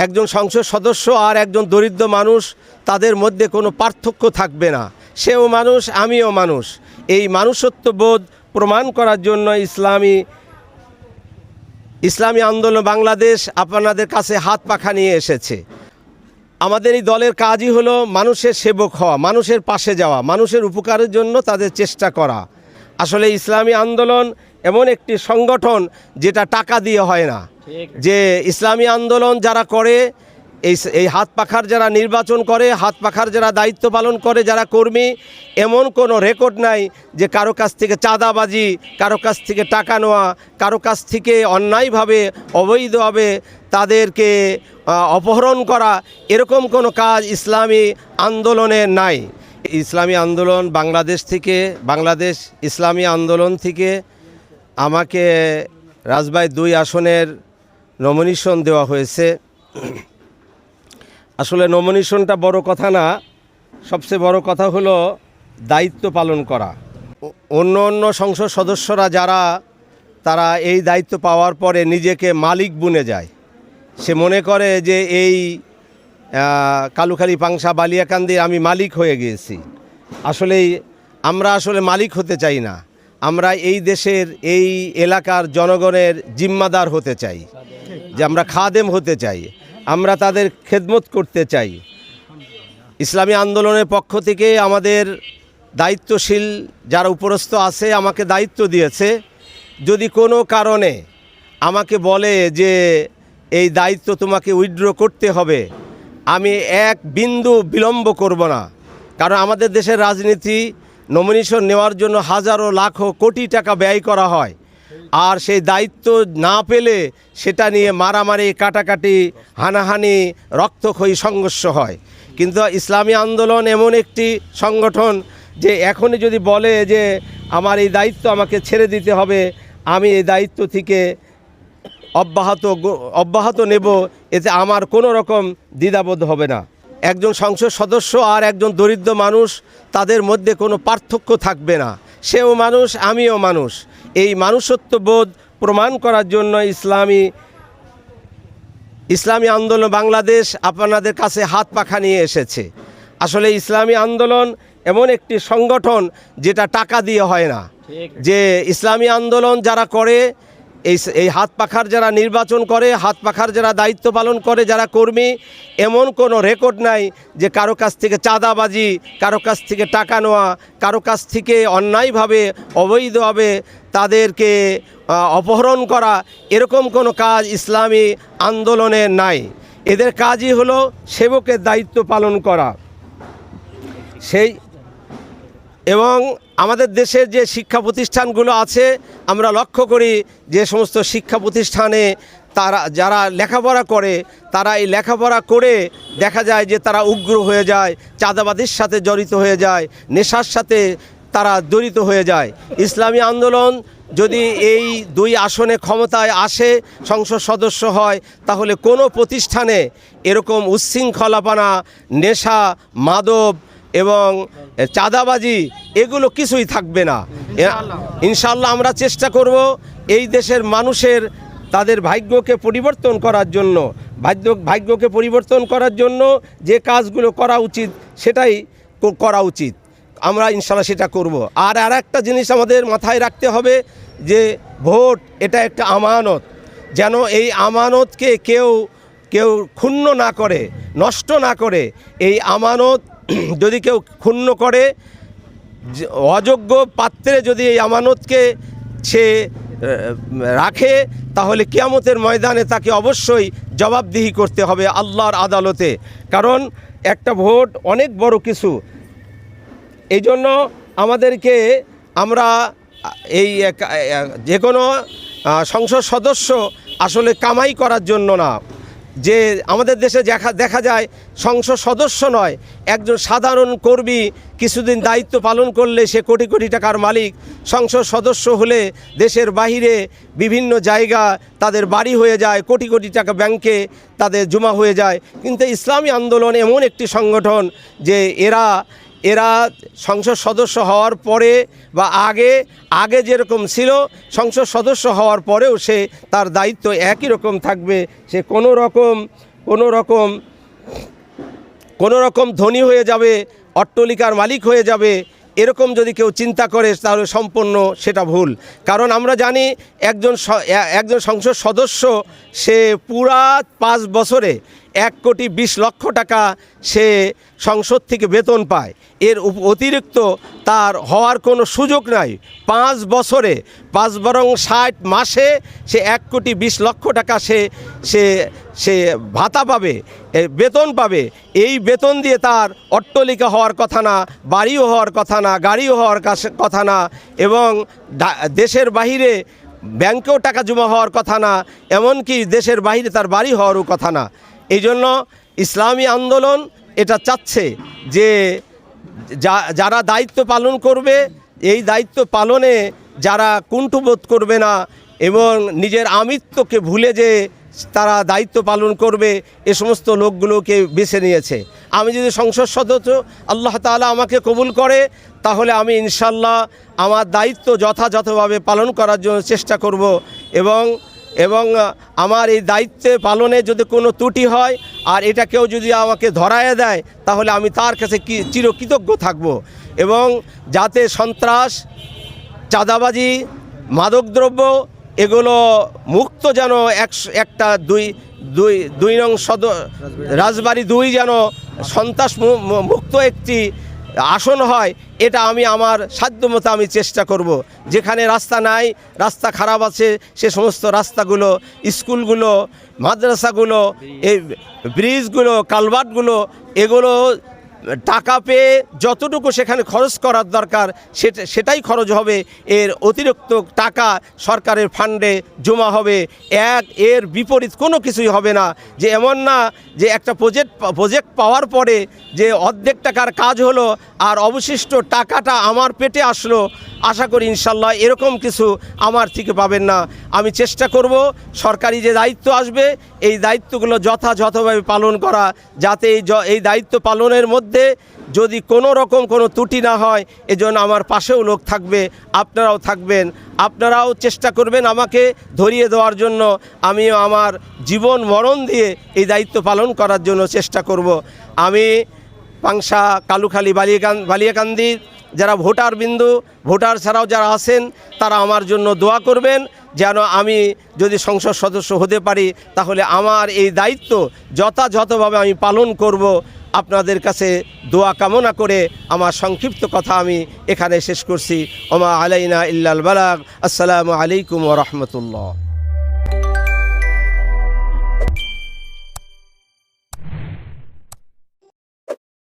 একজন সংসদ সদস্য আর একজন দরিদ্র মানুষ, তাদের মধ্যে কোনো পার্থক্য থাকবে না। সেও মানুষ, আমিও মানুষ। এই মানুষত্ববোধ প্রমাণ করার জন্য ইসলামী আন্দোলন বাংলাদেশ আপনাদের কাছে হাত পাখা নিয়ে এসেছে। আমাদের এই দলের কাজই হলো মানুষের সেবক হওয়া, মানুষের পাশে যাওয়া, মানুষের উপকারের জন্য তাদের চেষ্টা করা। আসলে ইসলামী আন্দোলন এমন একটি সংগঠন যেটা টাকা দিয়ে হয় না। যে ইসলামী আন্দোলন যারা করে, এই হাত পাখার যারা নির্বাচন করে, হাত পাখার যারা দায়িত্ব পালন করে, যারা কর্মী, এমন কোনো রেকর্ড নাই যে কারো কাছ থেকে চাঁদাবাজি, কারো কাছ থেকে টাকা নেওয়া, কারো কাছ থেকে অন্যায়ভাবে অবৈধভাবে তাদেরকে অপহরণ করা, এরকম কোনো কাজ ইসলামী আন্দোলনে নাই। ইসলামী আন্দোলন বাংলাদেশ ইসলামী আন্দোলন থেকে আমাকে রাজবাড়ী 2 আসনের নমিনেশন দেওয়া হয়েছে। আসলে নমিনেশনটা বড় কথা না, সবচেয়ে বড় কথা হলো দায়িত্ব পালন করা। অন্য সংসদ সদস্যরা তারা এই দায়িত্ব পাওয়ার পরে নিজেকে মালিক বুনে যায়। সে মনে করে যে এই কালুখালী, পাংশা, বালিয়াকান্দি আমি মালিক হয়ে গিয়েছি। আমরা মালিক হতে চাই না। আমরা এই দেশের, এই এলাকার জনগণের জিম্মাদার হতে চাই, যে আমরা খাদেম হতে চাই, আমরা তাদের খেদমত করতে চাই। ইসলামী আন্দোলনের পক্ষ থেকে আমাদের দায়িত্বশীল যারা উপরস্থ আছে আমাকে দায়িত্ব দিয়েছে। যদি কোনো কারণে আমাকে বলে যে এই দায়িত্ব তোমাকে উইথড্র করতে হবে, আমি এক বিন্দু বিলম্ব করব না। কারণ আমাদের দেশের রাজনীতি, নমিনেশন নেওয়ার জন্য হাজারো লাখো কোটি টাকা ব্যয় করা হয়, আর সেই দায়িত্ব না পেলে সেটা নিয়ে মারামারি, কাটাকাটি, হানাহানি, রক্তক্ষয়ী সংঘর্ষ হয়। কিন্তু ইসলামী আন্দোলন এমন একটি সংগঠন যে এখনই যদি বলে যে আমার এই দায়িত্ব আমাকে ছেড়ে দিতে হবে, আমি এই দায়িত্ব থেকে অব্যাহত নেব, এতে আমার কোনো রকম দ্বিধাবোধ হবে না। একজন সংসদ সদস্য আর একজন দরিদ্র মানুষ, তাদের মধ্যে কোনো পার্থক্য থাকবে না। সেও মানুষ, আমিও মানুষ। এই মানুষত্ববোধ প্রমাণ করার জন্য ইসলামী আন্দোলন বাংলাদেশ আপনাদের কাছে হাত পাখা নিয়ে এসেছে। আসলে ইসলামী আন্দোলন এমন একটি সংগঠন যেটা টাকা দিয়ে হয় না। যে ইসলামী আন্দোলন যারা করে, এই হাত পাখার যারা নির্বাচন করে, হাত পাখার যারা দায়িত্ব পালন করে, যারা কর্মী, এমন কোনো রেকর্ড নাই যে কারো কাছ থেকে চাঁদাবাজি, কারো কাছ থেকে টাকা নেওয়া, কারো কাছ থেকে অন্যায়ভাবে অবৈধভাবে তাদেরকে অপহরণ করা, এরকম কোনো কাজ ইসলামী আন্দোলনে নাই। এদের কাজই হলো সেবকের দায়িত্ব পালন করা। এবং আমাদের দেশের যে শিক্ষা প্রতিষ্ঠানগুলো আছে, আমরা লক্ষ্য করি যে সমস্ত শিক্ষা প্রতিষ্ঠানে যারা লেখাপড়া করে, তারা এই লেখাপড়া করে দেখা যায় যে তারা উগ্র হয়ে যায়, চাঁদাবাদের সাথে জড়িত হয়ে যায়, নেশার সাথে তারা জড়িত হয়ে যায়। ইসলামী আন্দোলন যদি এই 2 আসনে ক্ষমতায় আসে, সংসদ সদস্য হয়, তাহলে কোনো প্রতিষ্ঠানে এরকম উচ্ছৃঙ্খলাপনা, নেশা, মাদক এবং চাঁদাবাজি এগুলো কিছুই থাকবে না। ইনশাআল্লাহ আমরা চেষ্টা করব এই দেশের মানুষের তাদের ভাগ্যকে পরিবর্তন করার জন্য যে কাজগুলো করা উচিত সেটাই করা উচিত। আমরা ইনশাআল্লাহ সেটা করব। আর একটা জিনিস আমাদের মাথায় রাখতে হবে যে ভোট এটা একটা আমানত, যেন এই আমানতকে কেউ ক্ষুণ্ণ না করে, নষ্ট না করে। এই আমানত যদি কেউ ক্ষুণ্ণ করে, অযোগ্য পাত্রে যদি এই আমানতকে সে রাখে, তাহলে কিয়ামতের ময়দানে তাকে অবশ্যই জবাবদিহি করতে হবে আল্লাহর আদালতে। কারণ একটা ভোট অনেক বড় কিছু। এই জন্য আমরা এই যে কোনো সংসদ সদস্য আসলে কামাই করার জন্য না। যে আমাদের দেশে দেখা যায় সংসদ সদস্য নয়, একজন সাধারণ কর্মী কিছুদিন দায়িত্ব পালন করলে সে কোটি কোটি টাকার মালিক। সংসদ সদস্য হলে দেশের বাহিরে বিভিন্ন জায়গা তাদের বাড়ি হয়ে যায়, কোটি কোটি টাকা ব্যাংকে তাদের জমা হয়ে যায়। কিন্তু ইসলামী আন্দোলন এমন একটি সংগঠন যে এরা সংসদ সদস্য হওয়ার পরে বা আগে যেরকম ছিল, সংসদ সদস্য হওয়ার পরেও সে তার দায়িত্ব একই রকম থাকবে। সে কোনো রকম কোনো রকম ধনী হয়ে যাবে, অট্টালিকার মালিক হয়ে যাবে, এরকম যদি কেউ চিন্তা করে তাহলে সম্পূর্ণ সেটা ভুল। কারণ আমরা জানি একজন সংসদ সদস্য সে পুরা 5 বছরে 1,20,00,000 টাকা সে সংসদ থেকে বেতন পায়। এর অতিরিক্ত তার হওয়ার কোনো সুযোগ নাই। 5 বছরে 5 বরং 60 মাসে সে 1,20,00,000 টাকা সে ভাতা পাবে, বেতন পাবে। এই বেতন দিয়ে তার অট্টালিকা হওয়ার কথা না, বাড়িও হওয়ার কথা না, গাড়িও হওয়ার কথা না, এবং দেশের বাহিরে ব্যাংকেও টাকা জমা হওয়ার কথা না, এমনকি দেশের বাইরে তার বাড়ি হওয়ারও কথা না। এই জন্য ইসলামী আন্দোলন এটা চাচ্ছে যে যারা দায়িত্ব পালন করবে, এই দায়িত্ব পালনে যারা কুণ্ঠবোধ করবে না এবং নিজের আমিত্বকে ভুলে যে তারা দায়িত্ব পালন করবে, এ সমস্ত লোকগুলোকে বেছে নিয়েছে। আমি যদি সংসদ সদস্য আল্লাহ তাআলা আমাকে কবুল করে, তাহলে আমি ইনশাল্লাহ আমার দায়িত্ব যথাযথভাবে পালন করার জন্য চেষ্টা করব এবং আমার এই দায়িত্বে পালনে যদি কোনো ত্রুটি হয় আর এটা কেউ যদি আমাকে ধরায় দেয়, তাহলে আমি তার কাছে চিরকৃতজ্ঞ থাকব। এবং যাতে সন্ত্রাস, চাঁদাবাজি, মাদকদ্রব্য এগুলো মুক্ত যেন একটা দুই নং রাজবাড়ী 2 যেন সন্ত্রাস মুক্ত একটি আসন হয়, এটা আমি আমার সাধ্যমতো আমি চেষ্টা করব। যেখানে রাস্তা নাই, রাস্তা খারাপ আছে, সে সমস্ত রাস্তাগুলো, স্কুলগুলো, মাদ্রাসাগুলো, এই ব্রিজগুলো, কালভার্টগুলো, এগুলো টাকা পেয়ে যতটুকু সেখানে খরচ করার দরকার সেটাই খরচ হবে। এর অতিরিক্ত টাকা সরকারের ফান্ডে জমা হবে। এর বিপরীত কোনো কিছুই হবে না। যে এমন না যে একটা প্রজেক্ট পাওয়ার পরে যে অর্ধেক টাকার কাজ হলো আর অবশিষ্ট টাকাটা আমার পেটে আসলো। আশা করি ইনশাল্লাহ এরকম কিছু আমার থেকে পাবেন না। আমি চেষ্টা করব সরকারি যে দায়িত্ব আসবে এই দায়িত্বগুলো যথাযথভাবে পালন করা, যাতে এই দায়িত্ব পালনের মধ্যে যদি কোনো রকম কোনো ত্রুটি না হয়, এজন্য আমার পাশেও লোক থাকবে, আপনারাও থাকবেন, আপনারাও চেষ্টা করবেন আমাকে ধরিয়ে দেওয়ার জন্য। আমিও আমার জীবন মরণ দিয়ে এই দায়িত্ব পালন করার জন্য চেষ্টা করব। আমি পাংশা, কালুখালী, বালিয়াকান্দি যারা ভোটার ছাড়াও যারা আছেন, তারা আমার জন্য দোয়া করবেন যেন আমি যদি সংসদ সদস্য হতে পারি, তাহলে আমার এই দায়িত্ব যথাযথভাবে আমি পালন করব। আপনাদের কাছে দোয়া কামনা করে আমার সংক্ষিপ্ত কথা আমি এখানে শেষ করছি। ওমা আলাইনা ইল্লাল বালাগ। আসসালামু আলাইকুম ওয়া রাহমাতুল্লাহ।